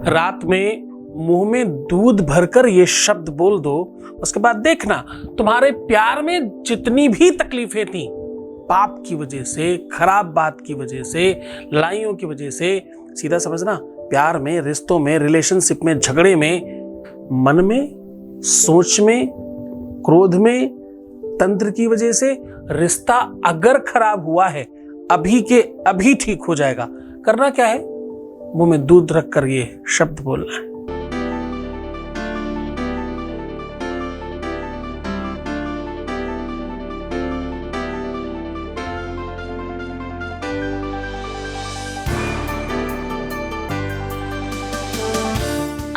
रात में मुंह में दूध भरकर ये शब्द बोल दो, उसके बाद देखना तुम्हारे प्यार में जितनी भी तकलीफें थी, पाप की वजह से, खराब बात की वजह से, लड़ाइयों की वजह से, सीधा समझना प्यार में, रिश्तों में, रिलेशनशिप में, झगड़े में, मन में, सोच में, क्रोध में, तंत्र की वजह से रिश्ता अगर खराब हुआ है, अभी के अभी ठीक हो जाएगा। करना क्या है? मुंह में दूध रखकर ये शब्द बोलना है।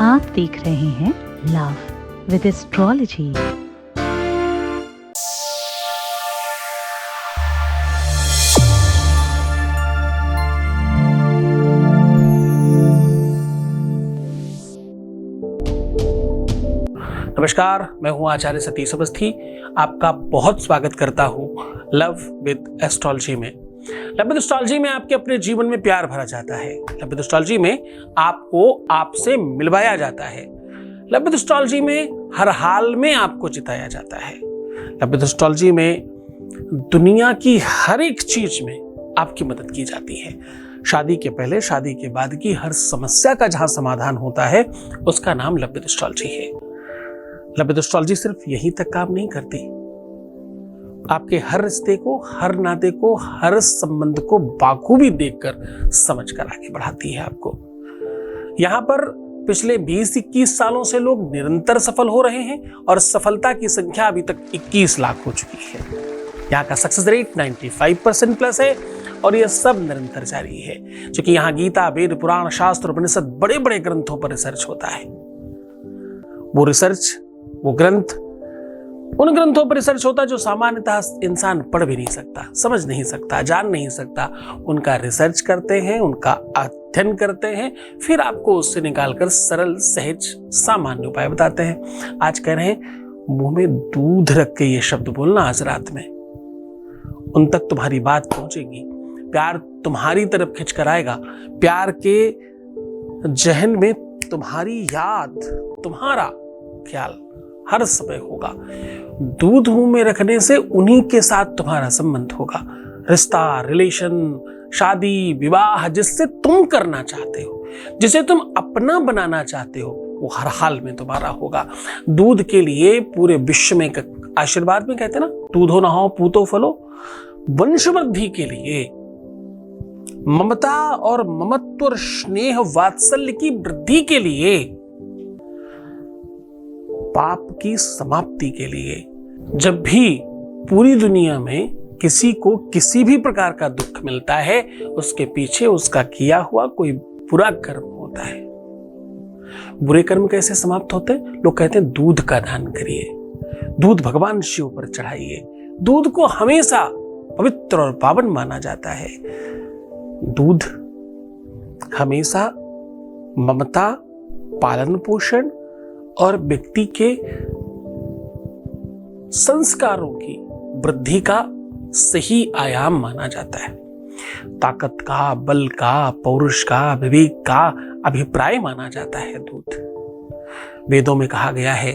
आप देख रहे हैं लव विद एस्ट्रोलॉजी। नमस्कार, मैं हूं आचार्य सतीश अवस्थी। आपका बहुत स्वागत करता हूं लव विद एस्ट्रोलॉजी में। लव विद एस्ट्रोलॉजी में आपके अपने जीवन में प्यार भरा जाता है। लव विद एस्ट्रोलॉजी में आपको आपसे मिलवाया जाता है। लव विद एस्ट्रोलॉजी में हर हाल में आपको जिताया जाता है। लव विद एस्ट्रोलॉजी में दुनिया की हर एक चीज में आपकी मदद की जाती है। शादी के पहले, शादी के बाद की हर समस्या का जहां समाधान होता है, उसका नाम लव विद एस्ट्रोलॉजी है। लव विद एस्ट्रोलॉजी सिर्फ यहीं तक काम नहीं करती, आपके हर रिश्ते को, हर नाते को, हर संबंध को बाखूबी देखकर समझकर आगे बढ़ाती है आपको। यहां पर पिछले 20-21 सालों से लोग निरंतर सफल हो रहे हैं और सफलता की संख्या अभी तक 21 लाख हो चुकी है। यहाँ का सक्सेस रेट 95% प्लस है और यह सब निरंतर जारी है, क्योंकि यहाँ गीता, वेद, पुराण, शास्त्र, उपनिषद, बड़े बड़े ग्रंथों पर रिसर्च होता है। वो रिसर्च, वो ग्रंथ, उन ग्रंथों पर रिसर्च होता है जो सामान्यतः इंसान पढ़ भी नहीं सकता, समझ नहीं सकता, जान नहीं सकता। उनका रिसर्च करते हैं, उनका अध्ययन करते हैं, फिर आपको उससे निकालकर सरल, सहज, सामान्य उपाय बताते हैं। आज कह रहे हैं मुंह में दूध रख के ये शब्द बोलना आज रात में, उन तक तुम्हारी बात पहुंचेगी। प्यार तुम्हारी तरफ खिंच कर आएगा। प्यार के जहन में तुम्हारी याद, तुम्हारा ख्याल हर समय होगा। दूध मुंह में रखने से उन्हीं के साथ तुम्हारा संबंध होगा। रिश्ता, रिलेशन, शादी, विवाह जिससे तुम करना चाहते हो, जिसे तुम अपना बनाना चाहते हो, वो हर हाल में तुम्हारा होगा। दूध के लिए पूरे विश्व में आशीर्वाद में कहते हैं ना, दूधो नहाओ पूतो फलो। वंशवृद्धि के लिए, ममता और ममत्व और स्नेह वात्सल्य की वृद्धि के लिए, पाप की समाप्ति के लिए, जब भी पूरी दुनिया में किसी को किसी भी प्रकार का दुख मिलता है, उसके पीछे उसका किया हुआ कोई बुरा कर्म होता है। बुरे कर्म कैसे समाप्त होते हैं? लोग कहते हैं दूध का दान करिए, दूध भगवान शिव पर चढ़ाइए। दूध को हमेशा पवित्र और पावन माना जाता है। दूध हमेशा ममता, पालन पोषण और व्यक्ति के संस्कारों की वृद्धि का सही आयाम माना जाता है। ताकत का, बल का, पौरुष का, विवेक का अभिप्राय माना जाता है दूध। वेदों में कहा गया है,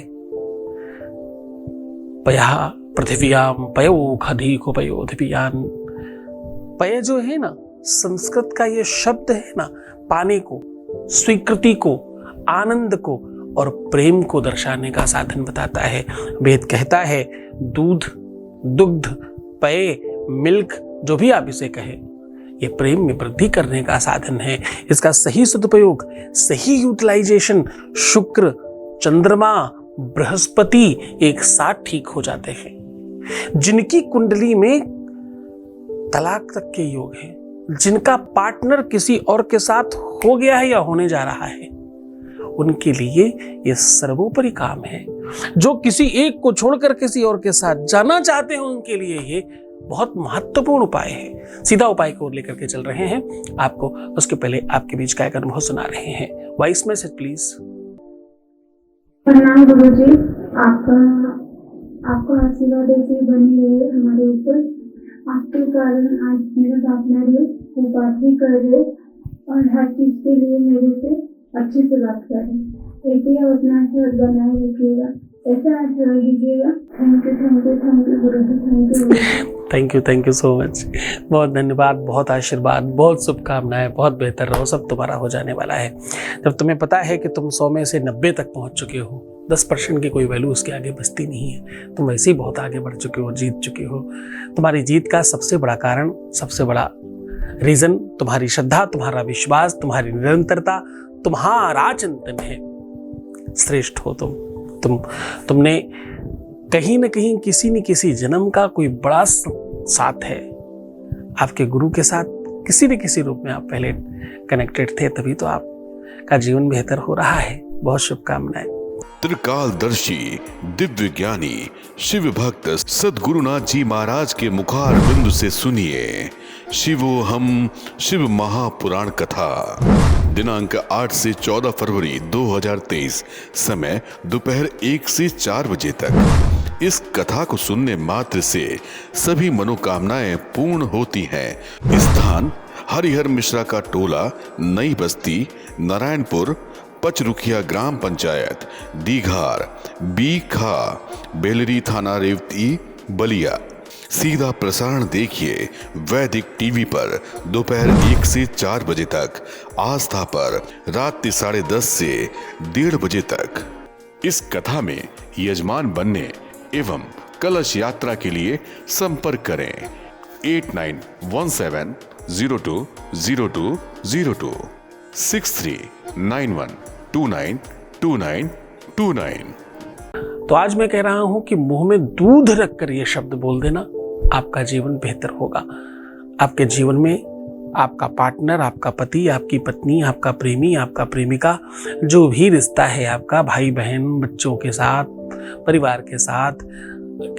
पया पृथिव्याम पयो खधीको पयोधिपियान। पय जो है ना, संस्कृत का ये शब्द है ना, पाने को, स्वीकृति को, आनंद को और प्रेम को दर्शाने का साधन बताता है। वेद कहता है दूध, दुग्ध, पेय, मिल्क, जो भी आप इसे कहें, ये प्रेम में वृद्धि करने का साधन है। इसका सही सदुपयोग, सही यूटिलाइजेशन शुक्र, चंद्रमा, बृहस्पति एक साथ ठीक हो जाते हैं। जिनकी कुंडली में तलाक तक के योग हैं, जिनका पार्टनर किसी और के साथ हो गया है या होने जा रहा है, उनके लिए यह सर्वोपरि काम है। जो किसी एक को छोड़कर किसी और के साथ जाना चाहते हैं, उनके लिए ये बहुत महत्वपूर्ण उपाय है। सीधा उपाय को लेकर के चल रहे हैं आपको। उसके पहले आपके बीच का एक अनुभव सुना रहे हैं। Voice message please. प्रणाम गुरुजी, आपका आशीर्वाद ऐसे बनी रहे हमारे ऊपर। आपके कारण आज मेरा पार्टनर है, वो बात भी कर रहे और हर चीज के लिए मेरे से अच्छे से बात करें। ऐसे ही आप अपना आशीर्वाद बनाए रखिएगा, ऐसा आशीर्वाद दीजिएगा। Thank you Guru ji, thank you so much. बहुत धन्यवाद, बहुत आशीर्वाद, बहुत शुभकामनाएं, बहुत बेहतर रहो, सब तुम्हारा हो जाने वाला है। जब तुम्हें पता है कि तुम 100 में से 90 तक पहुंच चुके हो, 10% की कोई वैल्यू उसके आगे बचती नहीं है। तुम वैसे ही बहुत आगे बढ़ चुके हो, जीत चुके हो। तुम्हारी जीत का सबसे बड़ा कारण, सबसे बड़ा रीजन तुम्हारी श्रद्धा, तुम्हारा विश्वास, तुम्हारी निरंतरता, तुम्हारा चिंतन है। श्रेष्ठ हो तुमने कहीं न कहीं किसी न किसी जन्म का कोई बड़ा साथ है आपके गुरु के साथ, किसी न किसी रूप में आप पहले कनेक्टेड थे, तभी तो आपका जीवन बेहतर हो रहा है। बहुत शुभकामनाएं। त्रिकालदर्शी दिव्य ज्ञानी शिव भक्त सद्गुरुनाथ जी महाराज के मुखार बिंदु से सुनिए शिवो हम शिव महापुराण कथा। दिनांक 8 से 14 फरवरी 2023, समय दोपहर 1 से 4 बजे तक। इस कथा को सुनने मात्र से सभी मनोकामनाएं पूर्ण होती हैं। स्थान हरिहर मिश्रा का टोला, नई बस्ती, नारायणपुर, पचरुखिया ग्राम पंचायत, दीघार, बीखा, बेलरी थाना रेवती, बलिया। सीधा प्रसारण देखिए वैदिक टीवी पर दोपहर 1 से 4 बजे तक, आस्था पर रात 10:30 से 1:30 बजे तक। इस कथा में यजमान बनने एवं कलश यात्रा के लिए संपर्क करें 8917020202 6391292929। तो आज मैं कह रहा हूं कि मुंह में दूध रखकर ये शब्द बोल देना, आपका जीवन बेहतर होगा। आपके जीवन में आपका पार्टनर, आपका पति, आपकी पत्नी, आपका प्रेमी, आपका प्रेमिका, जो भी रिश्ता है आपका, भाई बहन, बच्चों के साथ, परिवार के साथ,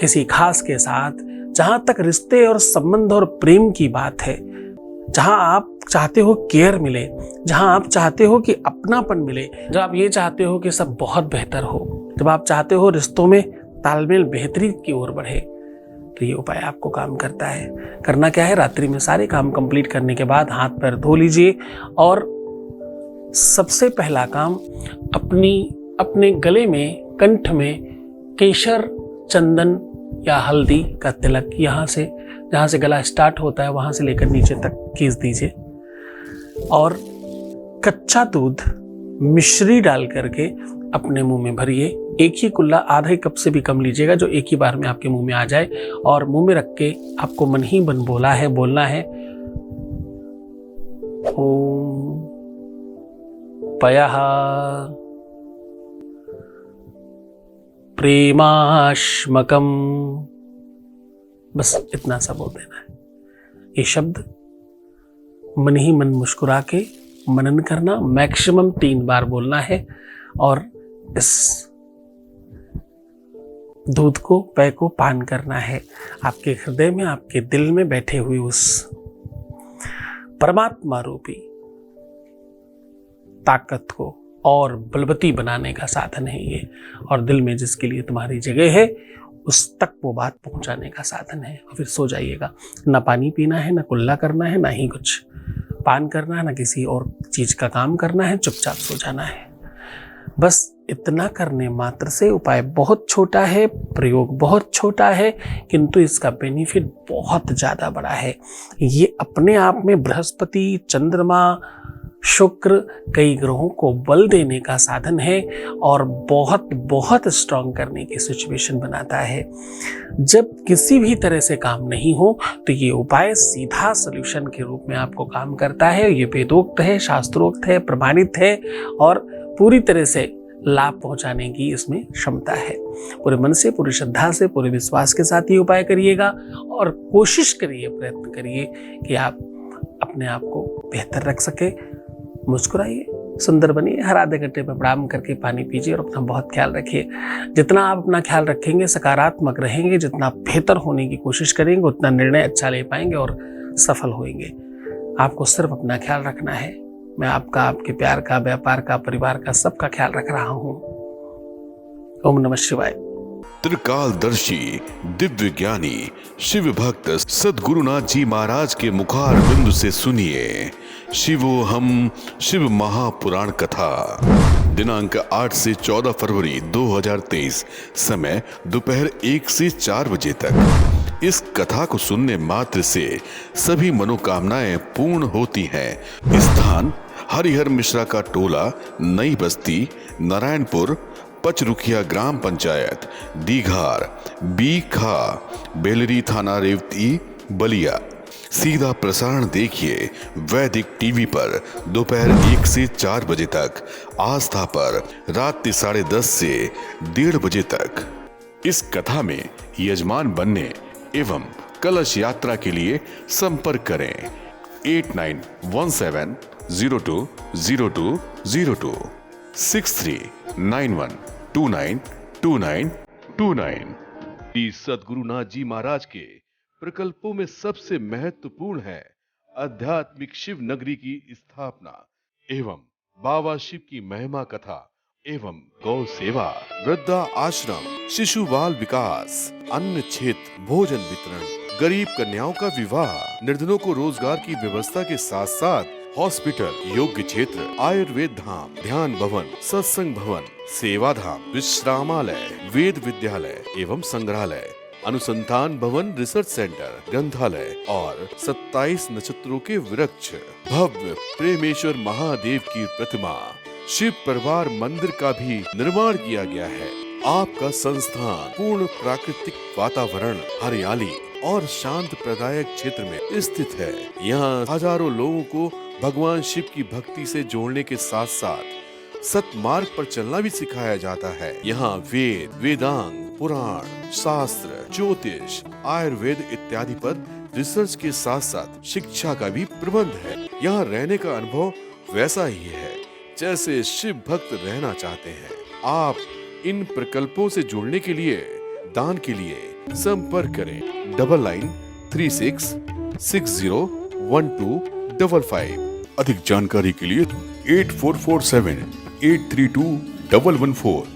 किसी खास के साथ, जहां तक रिश्ते और संबंध और प्रेम की बात है, जहां आप चाहते हो केयर मिले, जहां आप चाहते हो कि अपनापन मिले, जब आप ये चाहते हो कि सब बहुत बेहतर हो, जब आप चाहते हो रिश्तों में तालमेल बेहतरी की ओर बढ़े, तो ये उपाय आपको काम करता है। करना क्या है, रात्रि में सारे काम कंप्लीट करने के बाद हाथ पैर धो लीजिए और सबसे पहला काम अपने गले में, कंठ में केसर, चंदन या हल्दी का तिलक, यहाँ से जहाँ से गला स्टार्ट होता है वहां से लेकर नीचे तक खींच दीजिए और कच्चा दूध मिश्री डाल करके अपने मुंह में भरिए। एक ही कुल्ला, आधे कप से भी कम लीजिएगा, जो एक ही बार में आपके मुंह में आ जाए, और मुंह में रख के आपको मन ही मन बोलना है ओम पयः प्रेमाश्मकम। बस इतना सा बोल देना है। ये शब्द मन ही मन मुस्कुरा के मनन करना, मैक्सिमम 3 बार बोलना है और इस दूध को, पेय को पान करना है। आपके हृदय में, आपके दिल में बैठे हुए उस परमात्मा रूपी ताकत को और बलवती बनाने का साधन है ये, और दिल में जिसके लिए तुम्हारी जगह है उस तक वो बात पहुंचाने का साधन है। और फिर सो जाइएगा। ना पानी पीना है, ना कुल्ला करना है, ना ही कुछ पान करना है, ना किसी और चीज का काम करना है, चुपचाप सो जाना है। बस इतना करने मात्र से, उपाय बहुत छोटा है, प्रयोग बहुत छोटा है, किंतु इसका बेनिफिट बहुत ज्यादा बड़ा है। ये अपने आप में बृहस्पति, चंद्रमा, शुक्र, कई ग्रहों को बल देने का साधन है और बहुत बहुत स्ट्रांग करने की सिचुएशन बनाता है। जब किसी भी तरह से काम नहीं हो तो ये उपाय सीधा सॉल्यूशन के रूप में आपको काम करता है। ये वेदोक्त है, शास्त्रोक्त है, प्रमाणित है और पूरी तरह से लाभ पहुंचाने की इसमें क्षमता है। पूरे मन से, पूरी श्रद्धा से, पूरे विश्वास के साथ ये उपाय करिएगा और कोशिश करिए, प्रयत्न करिए कि आप अपने आप को बेहतर रख सके। मुस्कुराइए, सुंदर बनिए, हर आधे घंटे में प्रणाम करके पानी पीजिए और अपना बहुत ख्याल रखिए। जितना आप अपना ख्याल रखेंगे, सकारात्मक रहेंगे, जितना बेहतर होने की कोशिश करेंगे, उतना निर्णय अच्छा ले पाएंगे और सफल होंगे। आपको सिर्फ अपना ख्याल रखना है। मैं आपका, आपके प्यार का, व्यापार का, परिवार का, सबका ख्याल रख रहा हूँ। ओम नमः शिवाय। त्रिकालदर्शी दिव्य ज्ञानी शिव भक्त सद्गुरुनाथ जी महाराज के मुखार बिंदु से सुनिए शिवोहम शिव महापुराण कथा। दिनांक 8 से 14 फरवरी 2023, समय दोपहर 1 से 4 बजे तक। इस कथा को सुनने मात्र से सभी मनोकामनाएं पूर्ण होती हैं। स्थान हरिहर मिश्रा का टोला, नई बस्ती, नारायणपुर, पचरुखिया ग्राम पंचायत, दीघार, बीखा, बेलरी थाना रेवती, बलिया। सीधा प्रसारण देखिए वैदिक टीवी पर दोपहर 1 से 4 बजे तक, आस्था पर रात 10:30 से 1:30 बजे तक। इस कथा में यजमान बनने एवं कलश यात्रा के लिए संपर्क करें 8917020202 6391292929। सद्गुरुनाथ जी महाराज के प्रकल्पों में सबसे महत्वपूर्ण है आध्यात्मिक शिव नगरी की स्थापना एवं बाबा शिव की महिमा कथा एवं गौ सेवा, वृद्धा आश्रम, शिशु बाल विकास, अन्न क्षेत्र, भोजन वितरण, गरीब कन्याओं का विवाह, निर्धनों को रोजगार की व्यवस्था के साथ साथ हॉस्पिटल, योग्य क्षेत्र, आयुर्वेद धाम, ध्यान भवन, सत्संग भवन, सेवा धाम, विश्रामालय, वेद विद्यालय एवं संग्रहालय, अनुसंधान भवन, रिसर्च सेंटर, ग्रंथालय और 27 नक्षत्रों के वृक्ष, भव्य प्रेमेश्वर महादेव की प्रतिमा, शिव परिवार मंदिर का भी निर्माण किया गया है। आपका संस्थान पूर्ण प्राकृतिक वातावरण, हरियाली और शांत प्रदायक क्षेत्र में स्थित है। यहाँ हजारों लोगों को भगवान शिव की भक्ति से जोड़ने के साथ साथ सतमार्ग पर चलना भी सिखाया जाता है। यहाँ वेद, वेदांग, पुराण, शास्त्र, ज्योतिष, आयुर्वेद इत्यादि पर रिसर्च के साथ साथ शिक्षा का भी प्रबंध है। यहाँ रहने का अनुभव वैसा ही है जैसे शिव भक्त रहना चाहते हैं। आप इन प्रकल्पों से जुड़ने के लिए, दान के लिए संपर्क करें 9936601255। अधिक जानकारी के लिए 8447832114